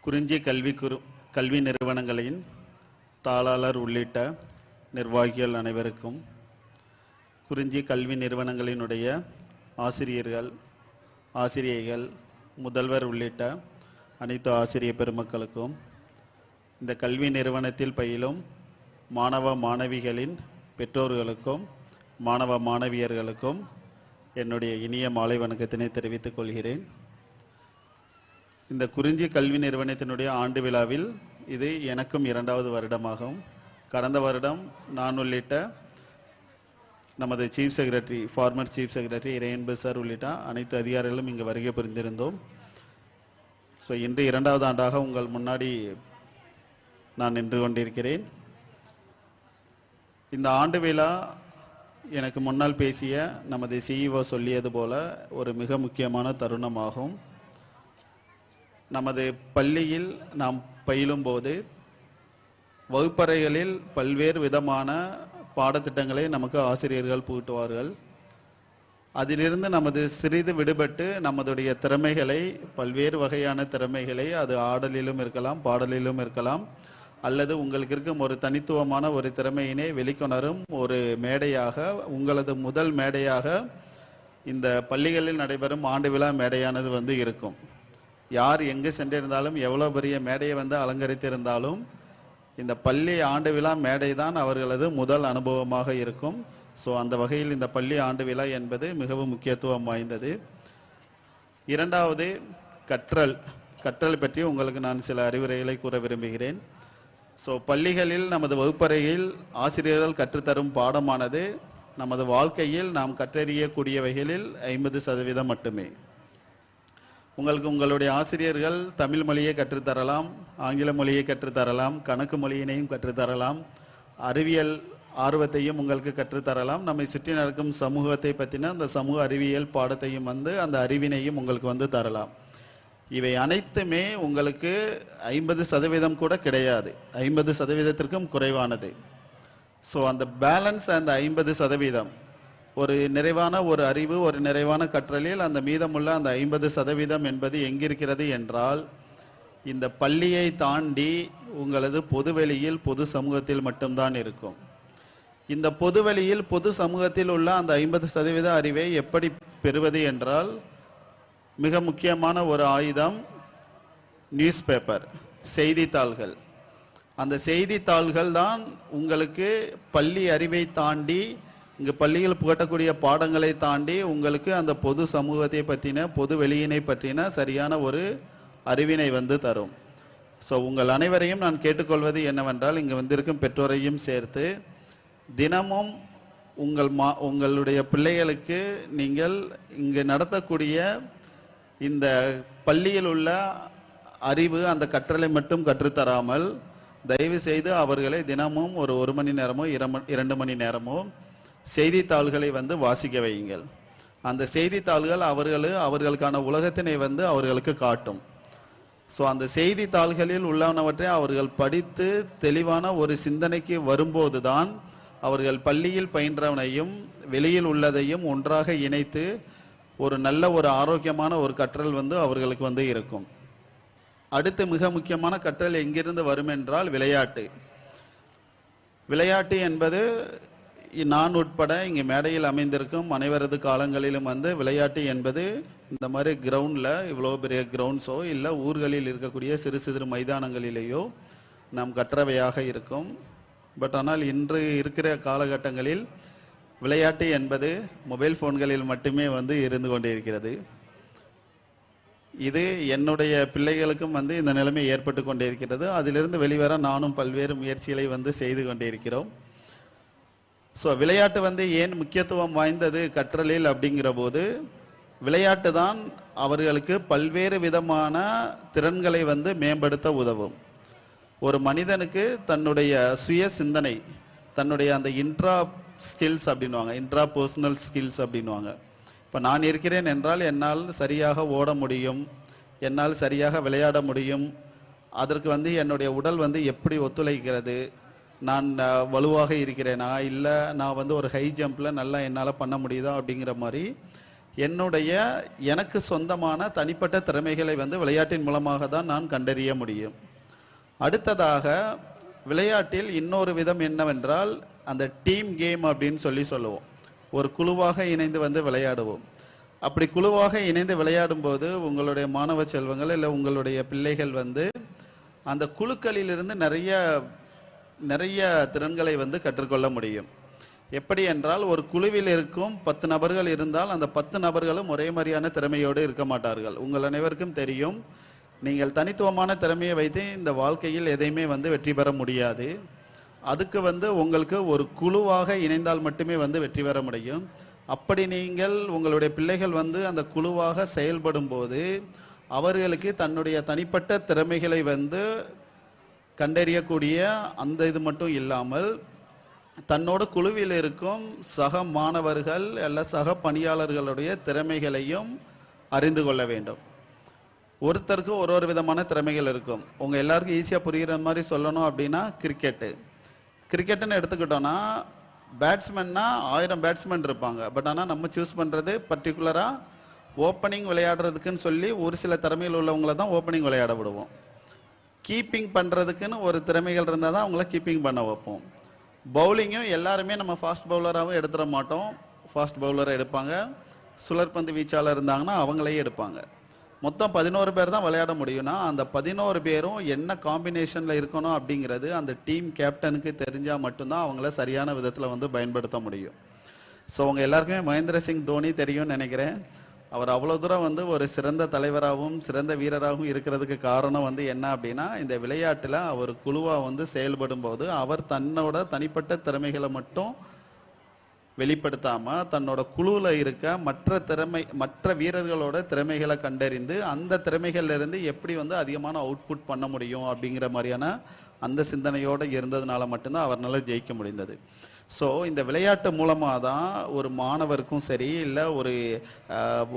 குறிஞ்சி கல்வி நிறுவனங்களின் தாளாளர் உள்ளிட்ட நிர்வாகிகள் அனைவருக்கும், குறிஞ்சி கல்வி நிறுவனங்களினுடைய ஆசிரியர்கள், ஆசிரியைகள், முதல்வர் உள்ளிட்ட அனைத்து ஆசிரிய பெருமக்களுக்கும், இந்த கல்வி நிறுவனத்தில் பயிலும் மாணவ மாணவிகளின் பெற்றோர்களுக்கும் மாணவ மாணவியர்களுக்கும் என்னுடைய இனிய மாலை வணக்கத்தினை தெரிவித்துக் கொள்கிறேன். இந்த குறிஞ்சி கல்வி நிறுவனத்தினுடைய ஆண்டு விழாவில் இது எனக்கும் 2வது வருடமாகும். கடந்த வருடம் நான் உள்ளிட்ட நமது chief secretary, former chief secretary Iraianbu sir உள்ளிட்ட அனைத்து அதிகாரிகளும் இங்கு வருகை புரிந்திருந்தோம். ஸோ இன்று 2வது ஆண்டாக உங்கள் முன்னாடி நான் நின்று கொண்டிருக்கிறேன். இந்த ஆண்டு விழா எனக்கு முன்னால் பேசிய நமது சிஇஓ சொல்லியது போல ஒரு மிக முக்கியமான தருணமாகும். நமது பள்ளியில் நாம் பயிலும் போது வகுப்பறைகளில் பல்வேறு விதமான பாடத்திட்டங்களை நமக்கு ஆசிரியர்கள் புகட்டுவார்கள். அதிலிருந்து நமது சிறிது விடுபட்டு நமதுடைய திறமைகளை, பல்வேறு வகையான திறமைகளை, அது ஆடலிலும் இருக்கலாம், பாடலிலும் இருக்கலாம், அல்லது உங்களுக்கு இருக்கும் ஒரு தனித்துவமான ஒரு திறமையினை வெளிக்கொணரும் ஒரு மேடையாக, உங்களது முதல் மேடையாக இந்த பள்ளிகளில் நடைபெறும் ஆண்டு விழா மேடையானது இருக்கும். யார் எங்கு சென்றிருந்தாலும், எவ்வளோ பெரிய மேடையை அலங்கரித்திருந்தாலும், இந்த பள்ளி ஆண்டு விழா மேடை தான் அவர்களது முதல் அனுபவமாக இருக்கும். ஸோ அந்த வகையில் இந்த பள்ளி ஆண்டு விழா என்பது மிகவும் முக்கியத்துவம் வாய்ந்தது. 2வது கற்றல் பற்றி உங்களுக்கு நான் சில அறிவுரைகளை கூற விரும்புகிறேன். ஸோ பள்ளிகளில் நமது வகுப்பறையில் ஆசிரியர்கள் கற்றுத்தரும் பாடமானது நமது வாழ்க்கையில் நாம் கற்றறியக்கூடியவைகளில் 50% மட்டுமே. உங்களுடைய ஆசிரியர்கள் தமிழ் மொழியை கற்றுத்தரலாம், ஆங்கில மொழியை கற்றுத்தரலாம், கணக்கு மொழியினையும் கற்றுத்தரலாம், அறிவியல் ஆர்வத்தையும் உங்களுக்கு கற்றுத்தரலாம், நம்மை சுற்றி நடக்கும் சமூகத்தை பற்றின அந்த சமூக அறிவியல் பாடத்தையும் அந்த அறிவினையும் உங்களுக்கு தரலாம். இவை அனைத்துமே உங்களுக்கு 50% கூட கிடையாது, 50%க்கும் குறைவானது. ஸோ அந்த பேலன்ஸ், அந்த 50%, ஒரு நிறைவான ஒரு அறிவு, ஒரு நிறைவான கற்றலில் அந்த மீதமுள்ள அந்த 50% என்பது எங்கிருக்கிறது என்றால், இந்த பள்ளியை தாண்டி உங்களது பொதுவெளியில், பொது சமூகத்தில் மட்டும்தான் இருக்கும். இந்த பொதுவெளியில், பொது சமூகத்தில் உள்ள அந்த 50% அறிவை எப்படி பெறுவது என்றால், மிக முக்கியமான ஒரு ஆயுதம் நியூஸ் பேப்பர், செய்தித்தாள்கள். அந்த செய்தித்தாள்கள் தான் உங்களுக்கு பள்ளி அறிவை தாண்டி, இங்கு பள்ளியில் புகட்டக்கூடிய பாடங்களை தாண்டி உங்களுக்கு அந்த பொது சமூகத்தை பற்றின, பொது வெளியினை பற்றின சரியான ஒரு அறிவினை தரும். ஸோ உங்கள் அனைவரையும் நான் கேட்டுக்கொள்வது என்னவென்றால், இங்கு வந்திருக்கும் பெற்றோரையும் சேர்த்து தினமும் உங்களுடைய பிள்ளைகளுக்கு நீங்கள் இங்கு நடத்தக்கூடிய இந்த பள்ளியில் உள்ள அறிவு, அந்த கற்றலை மட்டும் கற்றுத்தராமல், தயவு செய்து அவர்களை தினமும் ஒரு 1 மணி நேரமோ 2 மணி நேரமோ செய்தித்தாள்களை வாசிக்க வையுங்கள். அந்த செய்தித்தாள்கள் அவர்களுக்கான உலகத்தினை அவர்களுக்கு காட்டும். ஸோ அந்த செய்தித்தாள்களில் உள்ளவனவற்றை அவர்கள் படித்து தெளிவான ஒரு சிந்தனைக்கு வரும்போது தான் அவர்கள் பள்ளியில் பயின்றவனையும் வெளியில் உள்ளதையும் ஒன்றாக இணைத்து ஒரு நல்ல ஒரு ஆரோக்கியமான ஒரு கற்றல் அவர்களுக்கு இருக்கும். அடுத்து மிக முக்கியமான கற்றல் எங்கிருந்து வரும் என்றால் விளையாட்டு. விளையாட்டு என்பது நான் உட்பட இங்கே மேடையில் அமைந்திருக்கும் அனைவரது காலங்களிலும் விளையாட்டு என்பது இந்த மாதிரி கிரவுண்டில், இவ்வளோ பெரிய கிரவுண்ட்ஸோ இல்லை ஊர்களில் இருக்கக்கூடிய சிறு சிறு மைதானங்களிலேயோ நாம் கற்றவையாக இருக்கும். பட் ஆனால் இன்று இருக்கிற காலகட்டங்களில் விளையாட்டு என்பது மொபைல் ஃபோன்களில் மட்டுமே இருந்து கொண்டிருக்கிறது. இது என்னுடைய பிள்ளைகளுக்கும் இந்த நிலைமை ஏற்பட்டு கொண்டிருக்கிறது. அதிலிருந்து வெளிவர நானும் பல்வேறு முயற்சிகளை செய்து கொண்டிருக்கிறோம். ஸோ விளையாட்டு ஏன் முக்கியத்துவம் வாய்ந்தது கற்றலில் அப்படிங்கிற போது, விளையாட்டு தான் அவர்களுக்கு பல்வேறு விதமான திறன்களை மேம்படுத்த உதவும். ஒரு மனிதனுக்கு தன்னுடைய சுய சிந்தனை, தன்னுடைய அந்த இன்ட்ரா ஸ்கில்ஸ் அப்படின்வாங்க, இன்ட்ரா பர்சனல் ஸ்கில்ஸ் அப்படின்வாங்க. இப்போ நான் இருக்கிறேன் என்றால் என்னால் சரியாக ஓட முடியும், என்னால் சரியாக விளையாட முடியும், அதற்கு என்னுடைய உடல் எப்படி ஒத்துழைக்கிறது, நான் வலுவாக இருக்கிறேனா, இல்லை நான் ஒரு ஹை ஜம்பில் நல்லா என்னால் பண்ண முடியுதா அப்படிங்கிற மாதிரி எனக்கு சொந்தமான தனிப்பட்ட திறமைகளை வந்து விளையாட்டின் மூலமாக தான் நான் கண்டறிய முடியும். அடுத்ததாக விளையாட்டில் இன்னொரு விதம் என்னவென்றால் அந்த டீம் கேம் அப்படின்னு சொல்லுவோம். ஒரு குழுவாக இணைந்து வந்து விளையாடுவோம். அப்படி குழுவாக இணைந்து விளையாடும் போது உங்களுடைய மாணவ செல்வங்கள் இல்லை உங்களுடைய பிள்ளைகள் வந்து அந்த குழுக்களிலிருந்து நிறைய திறன்களை வந்து கற்றுக்கொள்ள முடியும். எப்படி என்றால் ஒரு குழுவில் இருக்கும் 10 நபர்கள் இருந்தால் அந்த 10 நபர்களும் ஒரே மாதிரியான திறமையோடு இருக்க மாட்டார்கள். உங்கள் அனைவருக்கும் தெரியும், நீங்கள் தனித்துவமான திறமையை வைத்து இந்த வாழ்க்கையில் எதையுமே வந்து வெற்றி பெற முடியாது. அதுக்கு வந்து உங்களுக்கு ஒரு குழுவாக இணைந்தால் மட்டுமே வந்து வெற்றி பெற முடியும். அப்படி நீங்கள் உங்களுடைய பிள்ளைகள் வந்து அந்த குழுவாக செயல்படும் போது அவர்களுக்கு தன்னுடைய தனிப்பட்ட திறமைகளை வந்து கண்டறியக்கூடிய அந்த இது மட்டும் இல்லாமல் தன்னோட குழுவில் இருக்கும் சக மாணவர்கள் அல்ல சக பணியாளர்களுடைய திறமைகளையும் அறிந்து கொள்ள வேண்டும். ஒருத்தருக்கும் ஒரு விதமான திறமைகள் இருக்கும். உங்கள் எல்லாருக்கும் ஈஸியாக புரிகிற மாதிரி சொல்லணும் அப்படின்னா கிரிக்கெட்டுன்னு எடுத்துக்கிட்டோன்னா பேட்ஸ்மேன்னா 1000 பேட்ஸ்மேன் இருப்பாங்க. பட் ஆனால் நம்ம சூஸ் பண்ணுறது பர்டிகுலராக ஓப்பனிங் விளையாடுறதுக்குன்னு சொல்லி ஒரு சில திறமைகள் உள்ளவங்களை தான் ஓப்பனிங் விளையாட விடுவோம். கீப்பிங் பண்ணுறதுக்குன்னு ஒரு திறமைகள் இருந்தால் தான் அவங்கள கீப்பிங் பண்ண வைப்போம். பவுலிங்கும் எல்லாருமே நம்ம ஃபாஸ்ட் பவுலராகவும் எடுத்துட மாட்டோம். ஃபாஸ்ட் பவுலரை எடுப்பாங்க. சுழற்பந்து வீச்சாளர் இருந்தாங்கன்னா அவங்களையே எடுப்பாங்க. மொத்தம் 11 பேர் தான் விளையாட முடியும்னா அந்த 11 பேரும் என்ன காம்பினேஷனில் இருக்கணும் அப்படிங்கிறது அந்த டீம் கேப்டனுக்கு தெரிஞ்சால் மட்டும்தான் அவங்கள சரியான விதத்தில் வந்து பயன்படுத்த முடியும். ஸோ உங்கள் எல்லாருக்குமே மகேந்திர சிங் தோனி தெரியும்னு நினைக்கிறேன். அவர் அவ்வளோ தூரம் வந்து ஒரு சிறந்த தலைவராகவும் சிறந்த வீரராகவும் இருக்கிறதுக்கு காரணம் வந்து என்ன அப்படின்னா இந்த விளையாட்டில் அவர் குழுவாக வந்து செயல்படும் போது அவர் தன்னோட தனிப்பட்ட திறமைகளை மட்டும் வெளிப்படுத்தாமல் தன்னோட குழுவில் இருக்க மற்ற வீரர்களோட திறமைகளை கண்டறிந்து அந்த திறமைகள்லேருந்து எப்படி வந்து அதிகமான அவுட்புட் பண்ண முடியும் அப்படிங்கிற மாதிரியான அந்த சிந்தனையோடு இருந்ததுனால மட்டும்தான் அவரால் ஜெயிக்க முடிந்தது. ஸோ இந்த விளையாட்டு மூலமாக தான் ஒரு மாணவருக்கும் சரி இல்லை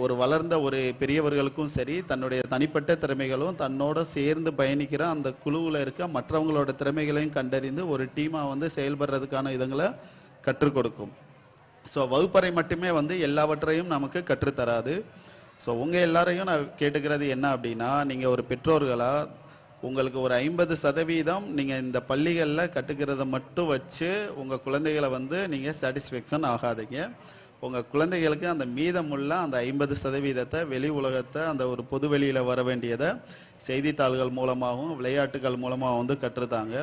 ஒரு வளர்ந்த ஒரு பெரியவர்களுக்கும் சரி தன்னுடைய தனிப்பட்ட திறமைகளும் தன்னோட சேர்ந்து பயணிக்கிற அந்த குழுவில் இருக்க மற்றவங்களோட திறமைகளையும் கண்டறிந்து ஒரு டீமாக வந்து செயல்படுறதுக்கான இதுங்களை கற்றுக் கொடுக்கும். ஸோ வகுப்பறை மட்டுமே வந்து எல்லாவற்றையும் நமக்கு கற்றுத்தராது. ஸோ உங்கள் எல்லாரையும் நான் கேட்டுக்கிறது என்ன அப்படின்னா நீங்கள் ஒரு பெற்றோர்களாக உங்களுக்கு ஒரு 50% நீங்கள் இந்த பள்ளிகளில் கற்றுக்கிறத மட்டும் வச்சு உங்கள் குழந்தைகளை வந்து நீங்கள் சாட்டிஸ்ஃபேக்ஷன் ஆகாதீங்க. உங்கள் குழந்தைகளுக்கு அந்த மீதமுள்ள அந்த 50% வெளி உலகத்தை அந்த ஒரு பொது வெளியில் வர வேண்டியதை செய்தித்தாள்கள் மூலமாகவும் விளையாட்டுகள் மூலமாக வந்து கற்றுத்தாங்க.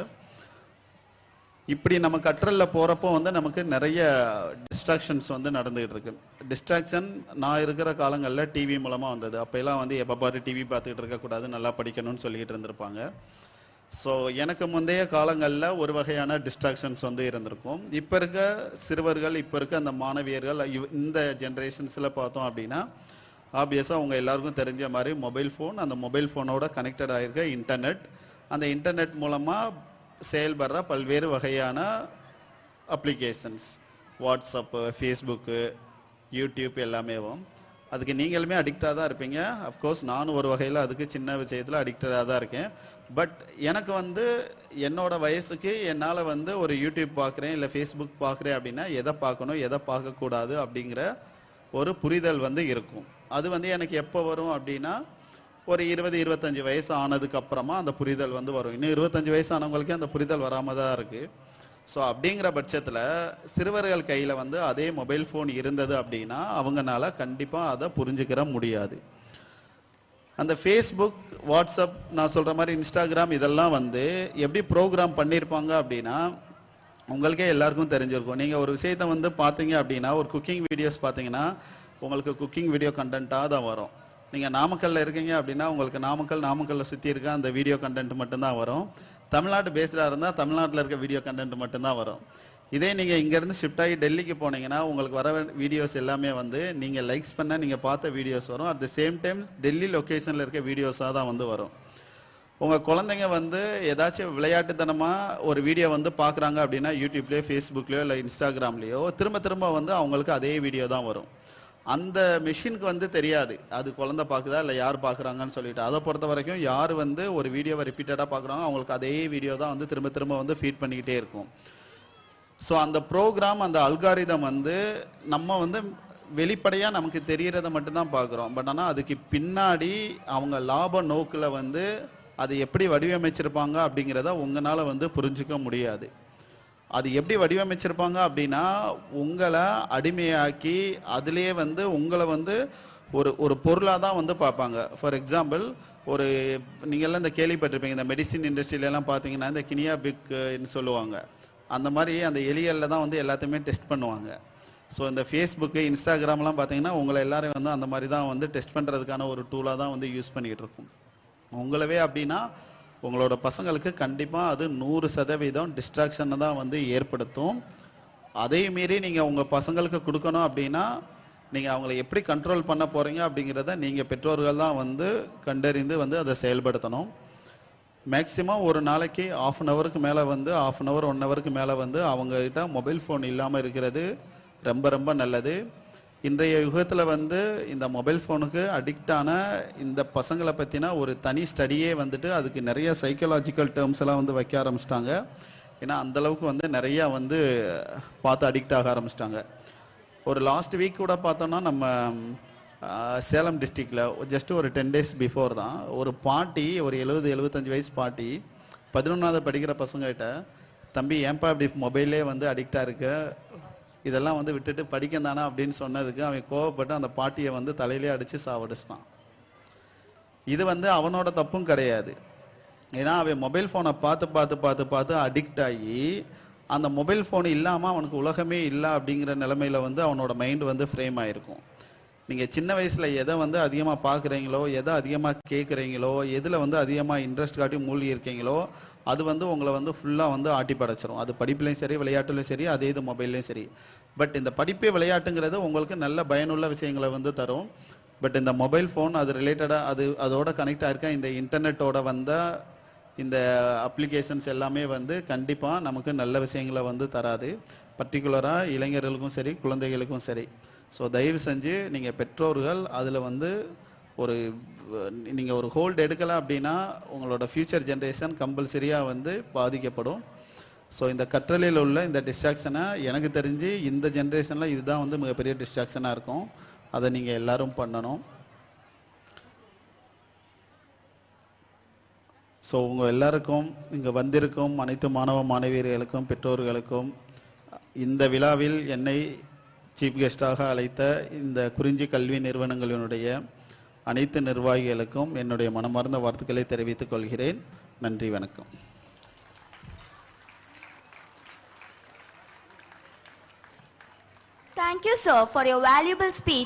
இப்படி நம்ம கற்றலில் போகிறப்போ வந்து நமக்கு நிறைய டிஸ்ட்ராக்ஷன்ஸ் வந்து நடந்துகிட்டு இருக்கு. டிஸ்ட்ராக்ஷன் நான் இருக்கிற காலங்களில் டிவி மூலமாக வந்தது. அப்போல்லாம் வந்து எப்போ பாரு டிவி பார்த்துக்கிட்டு இருக்கக்கூடாது, நல்லா படிக்கணும்னு சொல்லிக்கிட்டு இருந்திருப்பாங்க. ஸோ எனக்கு முந்தைய காலங்களில் ஒரு வகையான டிஸ்ட்ராக்ஷன்ஸ் வந்து இருந்திருக்கும். இப்போ இருக்க சிறுவர்கள் இப்போ இருக்க அந்த மாணவியர்கள் இந்த ஜென்ரேஷன்ஸில் பார்த்தோம் அப்படின்னா ஆப்வியஸாக அவங்க எல்லாருக்கும் தெரிஞ்ச மாதிரி மொபைல் ஃபோன், அந்த மொபைல் ஃபோனோட கனெக்டட் ஆகிருக்க இன்டர்நெட், அந்த இன்டர்நெட் மூலமாக செயல்படுற பல்வேறு வகையான அப்ளிகேஷன்ஸ், வாட்ஸ்அப்பு, ஃபேஸ்புக்கு, யூடியூப் எல்லாமேவும் அதுக்கு நீங்களுமே அடிக்டாக தான் இருப்பீங்க. அஃப்கோர்ஸ் நானும் ஒரு வகையில் அதுக்கு சின்ன விஷயத்தில் அடிக்டடாக தான் இருக்கேன். பட் எனக்கு வந்து என்னோட வயசுக்கு என்னால் வந்து ஒரு யூடியூப் பார்க்குறேன் இல்லை ஃபேஸ்புக் பார்க்குறேன் அப்படின்னா எதை பார்க்கணும் எதை பார்க்கக்கூடாது அப்படிங்கிற ஒரு புரிதல் வந்து இருக்கும். அது வந்து எனக்கு எப்போ வரும் அப்படின்னா ஒரு 20-25 வயசு ஆனதுக்கு அப்புறமா அந்த புரிதல் வந்து வரும். இன்னும் 25 வயசு ஆனவங்களுக்கே அந்த புரிதல் வராமல் தான் இருக்குது. ஸோ அப்படிங்கிற பட்சத்தில் சிறுவர்கள் கையில் வந்து அதே மொபைல் ஃபோன் இருந்தது அப்படின்னா அவங்களால கண்டிப்பாக அதை புரிஞ்சுக்கிற முடியாது. அந்த ஃபேஸ்புக், வாட்ஸ்அப், நான் சொல்கிற மாதிரி இன்ஸ்டாகிராம் இதெல்லாம் வந்து எப்படி ப்ரோக்ராம் பண்ணியிருப்பாங்க அப்படின்னா உங்களுக்கே எல்லாருக்கும் தெரிஞ்சிருக்கும். நீங்கள் ஒரு விஷயத்தை வந்து பார்த்தீங்க அப்படின்னா ஒரு குக்கிங் வீடியோஸ் பார்த்தீங்கன்னா உங்களுக்கு குக்கிங் வீடியோ கண்டென்ட்டாக தான் வரும். நீங்கள் நாமக்கல்லில் இருக்கீங்க அப்படின்னா உங்களுக்கு நாமக்கல்லில் சுற்றி இருக்க அந்த வீடியோ கண்டென்ட் மட்டும்தான் வரும். தமிழ்நாட்டு பேஸ்டாக இருந்தால் தமிழ்நாட்டில் இருக்க வீடியோ கண்டென்ட் மட்டும்தான் வரும். இதே நீங்கள் இங்கேருந்து ஷிஃப்ட் ஆகி டெல்லிக்கு போனீங்கன்னா உங்களுக்கு வர வீடியோஸ் எல்லாமே வந்து நீங்கள் லைக்ஸ் பண்ண நீங்கள் பார்த்த வீடியோஸ் வரும். At the same time Delhi லொக்கேஷனில் இருக்க வீடியோஸாக தான் வந்து வரும். உங்கள் குழந்தைங்க வந்து ஏதாச்சும் விளையாட்டுத்தனமாக ஒரு வீடியோ வந்து பார்க்குறாங்க அப்படின்னா யூடியூப்லேயோ ஃபேஸ்புக்லேயோ இல்லை இன்ஸ்டாகிராம்லேயோ திரும்ப வந்து அவங்களுக்கு அதே வீடியோ தான் வரும். அந்த மெஷினுக்கு வந்து தெரியாது அது குழந்தை பார்க்குதா இல்லை யார் பார்க்குறாங்கன்னு சொல்லிட்டு. அதை பொறுத்த வரைக்கும் யார் வந்து ஒரு வீடியோவை ரிப்பீட்டடாக பார்க்குறாங்க அவங்களுக்கு அதே வீடியோ தான் வந்து திரும்ப வந்து ஃபீட் பண்ணிக்கிட்டே இருக்கும். ஸோ அந்த ப்ரோக்ராம், அந்த அல்காரிதம் வந்து நம்ம வந்து வெளிப்படையாக நமக்கு தெரியறத மட்டும்தான் பார்க்குறோம். பட் ஆனால் அதுக்கு பின்னாடி அவங்க லாப நோக்கில் வந்து அது எப்படி வடிவமைச்சிருப்பாங்க அப்படிங்கிறத உங்களால் வந்து புரிஞ்சுக்க முடியாது. அது எப்படி வடிவமைச்சிருப்பாங்க அப்படின்னா, உங்களை அடிமையாக்கி அதிலே வந்து உங்களை வந்து ஒரு பொருளாக தான் வந்து பார்ப்பாங்க. ஃபார் எக்ஸாம்பிள், ஒரு நீங்கள்லாம் இந்த கேள்விப்பட்டிருப்பீங்க, இந்த மெடிசின் இண்டஸ்ட்ரியிலலாம் பார்த்தீங்கன்னா இந்த கினியா பிக்னு சொல்லுவாங்க. அந்த மாதிரி அந்த எலிகளில் தான் வந்து எல்லாத்தையுமே டெஸ்ட் பண்ணுவாங்க. ஸோ இந்த ஃபேஸ்புக்கு, இன்ஸ்டாகிராம்லாம் பார்த்தீங்கன்னா உங்களை எல்லாரும் வந்து அந்த மாதிரி தான் வந்து டெஸ்ட் பண்ணுறதுக்கான ஒரு டூலாக தான் வந்து யூஸ் பண்ணிக்கிட்டு இருக்கும். உங்களவே அப்படின்னா உங்களோட பசங்களுக்கு கண்டிப்பாக அது 100% டிஸ்ட்ராக்ஷனை தான் வந்து ஏற்படுத்தும். அதே மீறி நீங்கள் உங்கள் பசங்களுக்கு கொடுக்கணும் அப்படின்னா நீங்கள் அவங்கள எப்படி கண்ட்ரோல் பண்ண போகிறீங்க அப்படிங்கிறத நீங்கள் பெற்றோர்கள் தான் வந்து கண்டறிந்து வந்து அதை செயல்படுத்தணும். மேக்ஸிமம் ஒரு நாளைக்கு 1/2 ஹவருக்கு மேலே வந்து 1/2 ஹவர் 1 ஹவருக்கு மேலே வந்து அவங்ககிட்ட மொபைல் ஃபோன் இல்லாமல் இருக்கிறது ரொம்ப ரொம்ப நல்லது. இன்றைய யுகத்தில் வந்து இந்த மொபைல் ஃபோனுக்கு அடிக்டான இந்த பசங்களை பற்றினா ஒரு தனி ஸ்டடியே வந்துட்டு அதுக்கு நிறைய சைக்கலாஜிக்கல் டேர்ம்ஸ் எல்லாம் வந்து வைக்க ஆரம்பிச்சிட்டாங்க. ஏன்னா அந்தளவுக்கு வந்து நிறையா வந்து பார்த்து அடிக்ட் ஆக ஆரம்பிச்சிட்டாங்க. ஒரு லாஸ்ட் வீக் கூட பார்த்தோன்னா நம்ம சேலம் டிஸ்ட்ரிக்டில் ஜஸ்ட் ஒரு 10 days பிஃபோர் தான் ஒரு பாட்டி, ஒரு 70-75 வயசு பாட்டி 11வது படிக்கிற பசங்ககிட்ட, தம்பி ஏன்பா இப்படி மொபைலே வந்து அடிக்டாக இருக்க, இதெல்லாம் வந்து விட்டுட்டு படிக்க தானே அப்படின்னு சொன்னதுக்கு அவன் கோவப்பட்டு அந்த பாட்டியை வந்து தலையிலே அடித்து சாவடிச்சிட்டான். இது வந்து அவனோட தப்பும் கிடையாது. ஏன்னா அவன் மொபைல் ஃபோனை பார்த்து பார்த்து பார்த்து பார்த்து அடிக்ட் ஆகி அந்த மொபைல் ஃபோன் இல்லாமல் அவனுக்கு உலகமே இல்லை அப்படிங்கிற நிலைமையில வந்து அவனோட மைண்டு வந்து ஃப்ரேம் ஆகிருக்கும். நீங்கள் சின்ன வயசில் எதை வந்து அதிகமாக பார்க்குறீங்களோ, எதை அதிகமாக கேட்குறீங்களோ, எதில் வந்து அதிகமாக இன்ட்ரெஸ்ட் காட்டி மூழ்கி இருக்கீங்களோ அது வந்து உங்களை வந்து ஃபுல்லாக வந்து ஆட்டி படைச்சிரும். அது படிப்புலையும் சரி, விளையாட்டுலையும் சரி, அதே இது மொபைல்லையும் சரி. பட் இந்த படிப்பே விளையாட்டுங்கிறது உங்களுக்கு நல்ல பயனுள்ள விஷயங்களை வந்து தரும். பட் இந்த மொபைல் ஃபோன் அது ரிலேட்டடாக அதோட கனெக்ட் ஆகிருக்க இந்த இன்டர்நெட்டோட வந்த இந்த அப்ளிகேஷன்ஸ் எல்லாமே வந்து கண்டிப்பாக நமக்கு நல்ல விஷயங்களை வந்து தராது. பர்டிகுலராக இளைஞர்களுக்கும் சரி, குழந்தைகளுக்கும் சரி. ஸோ தயவு செஞ்சு நீங்கள் பெற்றோர்கள் அதில் வந்து நீங்கள் ஒரு ஹோல்டு எடுக்கலாம் அப்படின்னா உங்களோட ஃப்யூச்சர் ஜென்ரேஷன் கம்பல்சரியாக வந்து பாதிக்கப்படும். ஸோ இந்த கற்றலில் உள்ள இந்த டிஸ்ட்ராக்ஷனை எனக்கு தெரிஞ்சு இந்த ஜென்ரேஷனில் இதுதான் வந்து மிகப்பெரிய டிஸ்ட்ராக்ஷனாக இருக்கும். அதை நீங்கள் எல்லாரும் பண்ணணும். ஸோ உங்கள் எல்லாருக்கும் இங்கே வந்திருக்கும் அனைத்து மாணவ மாணவியர்களுக்கும் பெற்றோர்களுக்கும் இந்த விழாவில் என்னை சீஃப் கெஸ்டாக அழைத்த இந்த குறிஞ்சி கல்வி நிறுவனங்களினுடைய அனைத்து நிர்வாகிகளுக்கும் என்னுடைய மனமார்ந்த வாழ்த்துக்களை தெரிவித்துக் கொள்கிறேன். நன்றி, வணக்கம். Thank you, sir, for your valuable speech.